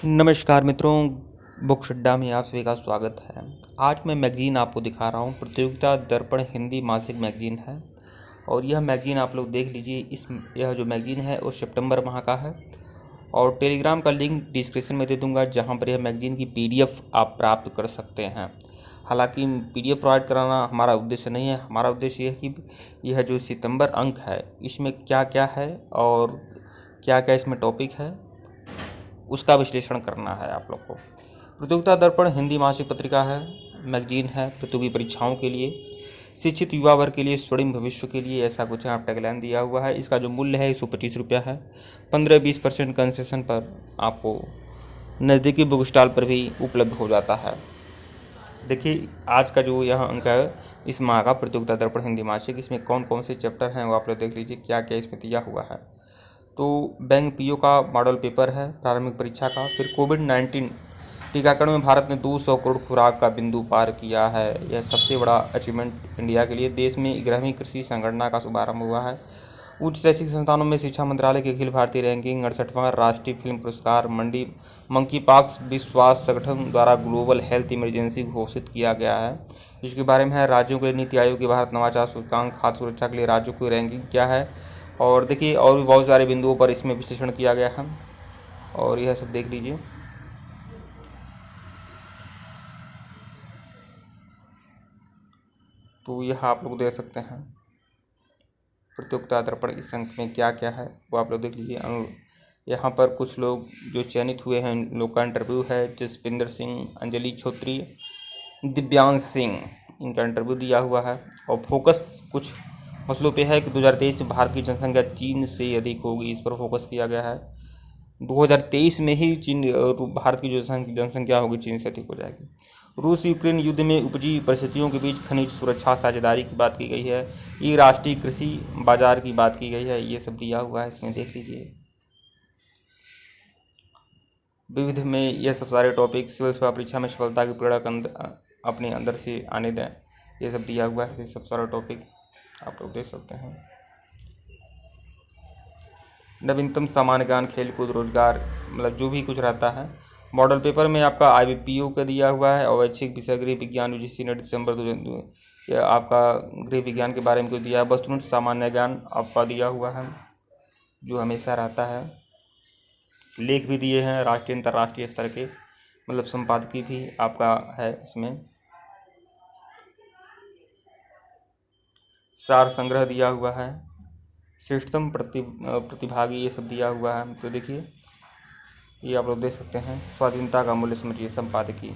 नमस्कार मित्रों, बुक अड्डा में आप सभी का स्वागत है। आज मैं मैगज़ीन आपको दिखा रहा हूँ। प्रतियोगिता दर्पण हिंदी मासिक मैगज़ीन है और यह मैगज़ीन आप लोग देख लीजिए। यह जो मैगज़ीन है वो सितंबर माह का है और टेलीग्राम का लिंक डिस्क्रिप्शन में दे दूँगा, जहाँ पर यह मैगज़ीन की PDF आप प्राप्त कर सकते हैं। हालांकि PDF प्रोवाइड कराना हमारा उद्देश्य नहीं है। हमारा उद्देश्य यह है कि यह जो सितंबर अंक है इसमें क्या क्या है और क्या क्या इसमें टॉपिक है उसका विश्लेषण करना है आप लोग को। प्रतियोगिता दर्पण हिंदी मासिक पत्रिका है, मैगजीन है प्रतियोगी परीक्षाओं के लिए, शिक्षित युवा वर्ग के लिए, स्वर्णिम भविष्य के लिए, ऐसा कुछ यहाँ टैगलाइन दिया हुआ है। इसका जो मूल्य है 125 रुपया है। 15-20% कंसेशन पर आपको नज़दीकी बुक स्टॉल पर भी उपलब्ध हो जाता है। देखिए आज का जो यह अंक है इस माह का प्रतियोगिता दर्पण हिंदी मासिक, इसमें कौन कौन से चैप्टर हैं वो आप लोग देख लीजिए, क्या क्या इसमें दिया हुआ है। तो बैंक पीओ का मॉडल पेपर है प्रारंभिक परीक्षा का। फिर कोविड-19 टीकाकरण में भारत ने 200 करोड़ खुराक का बिंदु पार किया है। यह सबसे बड़ा अचीवमेंट इंडिया के लिए। देश में 11वीं कृषि संगणना का शुभारंभ हुआ है। उच्च शैक्षिक संस्थानों में शिक्षा मंत्रालय की अखिल भारतीय रैंकिंग, 68वां राष्ट्रीय फिल्म पुरस्कार मंकी पॉक्स विश्वास संगठन द्वारा ग्लोबल हेल्थ इमरजेंसी घोषित किया गया है। इसके बारे में है राज्यों के लिए नीति आयोग की भारत नवाचार सूचकांक, खाद्य सुरक्षा के लिए राज्यों की रैंकिंग क्या है। और देखिए और भी बहुत सारे बिंदुओं पर इसमें विश्लेषण किया गया है और यह सब देख लीजिए। तो यह आप लोग देख सकते हैं प्रतियोगिता दर्पण इस अंक में क्या क्या है वो आप लोग देख लीजिए। यहाँ पर कुछ लोग जो चयनित हुए हैं उन लोग का इंटरव्यू है। जसपिंदर सिंह, अंजलि छोत्री, दिव्यांश सिंह, इनका इंटरव्यू दिया हुआ है। और फोकस कुछ मसलों पे है कि 2023 में भारत की जनसंख्या चीन से अधिक होगी, इस पर फोकस किया गया है। 2023 में ही भारत की जो जनसंख्या होगी चीन से अधिक हो जाएगी। रूस यूक्रेन युद्ध में उपजी परिस्थितियों के बीच खनिज सुरक्षा साझेदारी की बात की गई है। ये राष्ट्रीय कृषि बाजार की बात की गई है। ये सब दिया हुआ है, इसमें देख लीजिए। विविध में यह सब सारे टॉपिक, सिविल सेवा परीक्षा में सफलता की प्रेरणा अपने अंदर से आने दें, ये सब दिया हुआ है। ये सब सारा टॉपिक आप लोग देख सकते हैं। नवीनतम सामान्य ज्ञान, खेलकूद, रोजगार, मतलब जो भी कुछ रहता है। मॉडल पेपर में आपका IBPO का दिया हुआ है और ऐच्छिक विषय गृह विज्ञान UGC ने दिसंबर 2002 आपका गृह विज्ञान के बारे में कुछ दिया है। वस्तुनिष्ठ सामान्य ज्ञान आपका दिया हुआ है जो हमेशा रहता है। लेख भी दिए हैं राष्ट्रीय अंतर्राष्ट्रीय स्तर के, मतलब संपादकीय भी आपका है इसमें। सार संग्रह दिया हुआ है। श्रेष्ठतम प्रतिभागी, ये सब दिया हुआ है। तो देखिए ये आप लोग देख सकते हैं। स्वाधीनता का मूल्य समझिए, संपादकीय।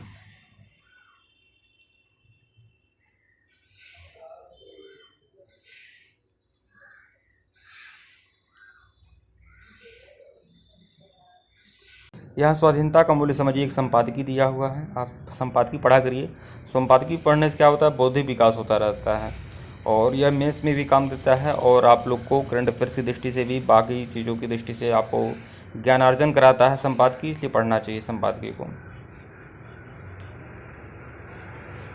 यहाँ स्वाधीनता का मूल्य समझिए एक संपादकीय दिया हुआ है। आप संपादकीय पढ़ा करिए। संपादकीय पढ़ने से क्या होता है, बौद्धिक विकास होता रहता है और यह मेंस में भी काम देता है और आप लोग को करंट अफेयर्स की दृष्टि से भी, बाकी चीज़ों की दृष्टि से आपको ज्ञानार्जन कराता है संपादकीय, इसलिए पढ़ना चाहिए संपादकीय को।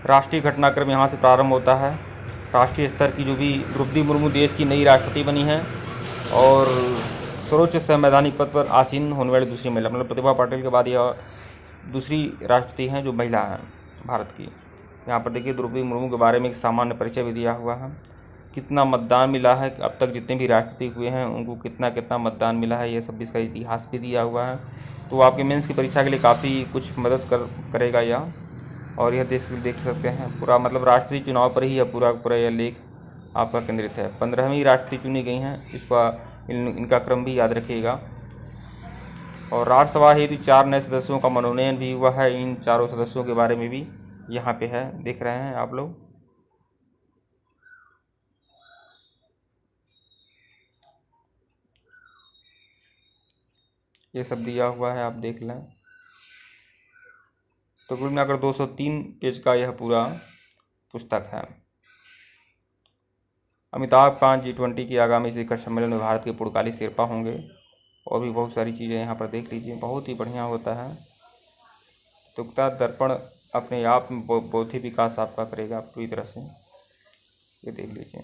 राष्ट्रीय घटनाक्रम यहाँ से प्रारंभ होता है। राष्ट्रीय स्तर की जो भी द्रौपदी मुर्मू देश की नई राष्ट्रपति बनी हैं और सर्वोच्च संवैधानिक पद पर आसीन होने वाली दूसरी महिला, मतलब प्रतिभा पाटिल के बाद यह दूसरी राष्ट्रपति हैं जो महिला हैं भारत की। यहाँ पर देखिए द्रौपदी मुर्मू के बारे में एक सामान्य परिचय भी दिया हुआ है। कितना मतदान मिला है, अब तक जितने भी राष्ट्रपति हुए हैं उनको कितना कितना मतदान मिला है, ये सब इसका इतिहास भी दिया हुआ है। तो आपके मेंस की परीक्षा के लिए काफ़ी कुछ मदद करेगा यह। और यह देख सकते हैं पूरा, मतलब राष्ट्रीय चुनाव पर ही यह पूरा यह लेख आपका केंद्रित है। 15वीं राष्ट्रपति चुनी गई हैं, इसका इनका क्रम भी याद रखिएगा। और राज्यसभा हेतु 4 नए सदस्यों का मनोनयन भी हुआ है। इन चारों सदस्यों के बारे में भी यहाँ पे है, देख रहे हैं आप लोग। ये सब दिया हुआ है, आप देख लें। तो कुल मिलाकर 203 पेज का यह पूरा पुस्तक है। अमिताभ कांत G20 की आगामी शिखर सम्मेलन में भारत के पुर्तगाली शेर्पा होंगे और भी बहुत सारी चीज़ें यहाँ पर देख लीजिए, बहुत ही बढ़िया होता है। प्रतियोगिता दर्पण अपने आप में बौद्धिक विकास आपका करेगा पूरी तरह से, ये देख लीजिए।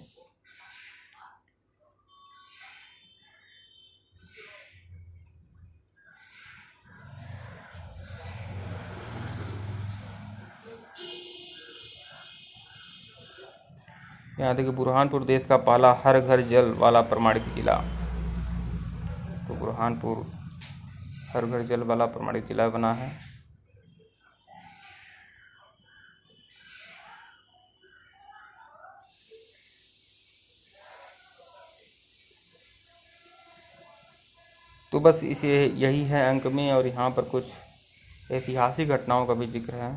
यहाँ देखिए बुरहानपुर देश का पहला हर घर जल वाला प्रमाणित जिला। तो बुरहानपुर हर घर जल वाला प्रमाणित जिला बना है। तो बस इसे यही है अंक में, और यहाँ पर कुछ ऐतिहासिक घटनाओं का भी जिक्र है।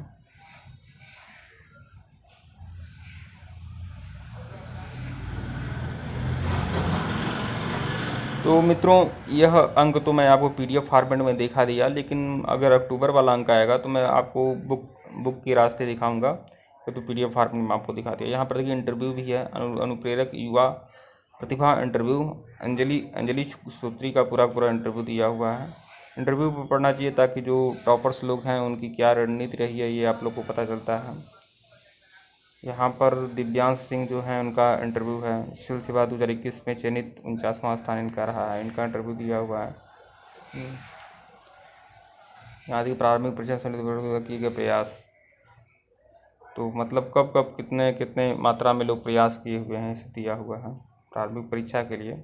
तो मित्रों यह अंक तो मैं आपको PDF फॉर्मेट में दिखा दिया, लेकिन अगर अक्टूबर वाला अंक आएगा तो मैं आपको बुक के रास्ते दिखाऊंगा। तो PDF फॉर्मेट में आपको दिखा दिया। यहाँ पर देखिए इंटरव्यू भी है, अनुप्रेरक युवा प्रतिभा इंटरव्यू, अंजलि सूत्री का पूरा इंटरव्यू दिया हुआ है। इंटरव्यू पर पढ़ना चाहिए ताकि जो टॉपर्स लोग हैं उनकी क्या रणनीति रही है ये आप लोग को पता चलता है। यहाँ पर दिव्यांश सिंह जो हैं उनका इंटरव्यू है। सिविल सेवा 2021 में चयनित 49वां स्थान इनका रहा है, इनका इंटरव्यू दिया हुआ है। यहाँ की प्रारंभिक परीक्षा संबंधित किए गए प्रयास, तो मतलब कब कब कितने कितने मात्रा में लोग प्रयास किए हुए हैं इसे दिया हुआ है प्रारंभिक परीक्षा के लिए।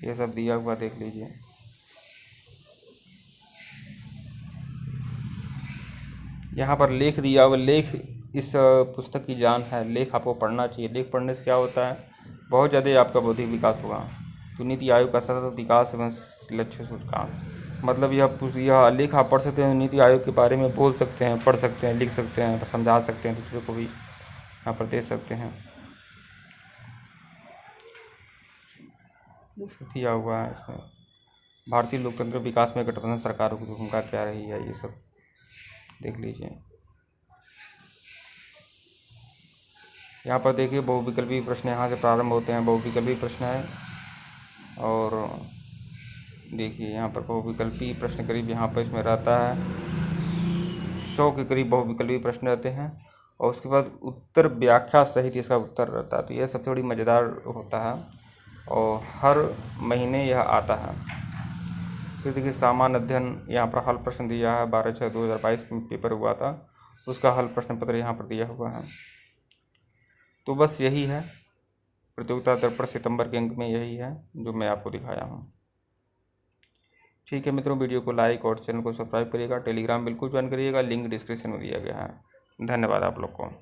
ये सब दिया हुआ देख लीजिए। यहाँ पर लेख दिया हुआ, लेख इस पुस्तक की जान है। लेख आपको पढ़ना चाहिए। लेख पढ़ने से क्या होता है, बहुत ज़्यादा आपका बौद्धिक विकास होगा। तो नीति आयोग का सतत विकास एवं लक्ष्य सूचकांक, मतलब यह लेख आप पढ़ सकते हैं, नीति आयोग के बारे में बोल सकते हैं, पढ़ सकते हैं, लिख सकते हैं, समझा सकते हैं, दूसरे को भी यहाँ पर दे सकते हैं। दिया हुआ है इसमें भारतीय लोकतंत्र विकास में गठबंधन सरकारों की भूमिका क्या रही है, ये सब देख लीजिए। यहाँ पर देखिए बहुविकल्पी प्रश्न यहाँ से प्रारंभ होते हैं। बहुविकल्पी प्रश्न है, और देखिए यहाँ पर बहुविकल्पी प्रश्न करीब यहाँ पर इसमें रहता है 100 के करीब बहुविकल्पी प्रश्न रहते हैं, और उसके बाद उत्तर व्याख्या सहित इसका उत्तर रहता है। तो यह सबसे बड़ी मज़ेदार होता है, और हर महीने यह आता है। फिर देखिए सामान्य अध्ययन, यहाँ पर हल प्रश्न दिया है। 12/6/2022 में पेपर हुआ था, उसका हल प्रश्न पत्र यहाँ पर दिया हुआ है। तो बस यही है प्रतियोगिता दर्पण सितंबर के अंक में, यही है जो मैं आपको दिखाया हूँ। ठीक है मित्रों, वीडियो को लाइक और चैनल को सब्सक्राइब करिएगा। टेलीग्राम बिल्कुल ज्वाइन करिएगा, लिंक डिस्क्रिप्शन में दिया गया है। धन्यवाद आप लोग को।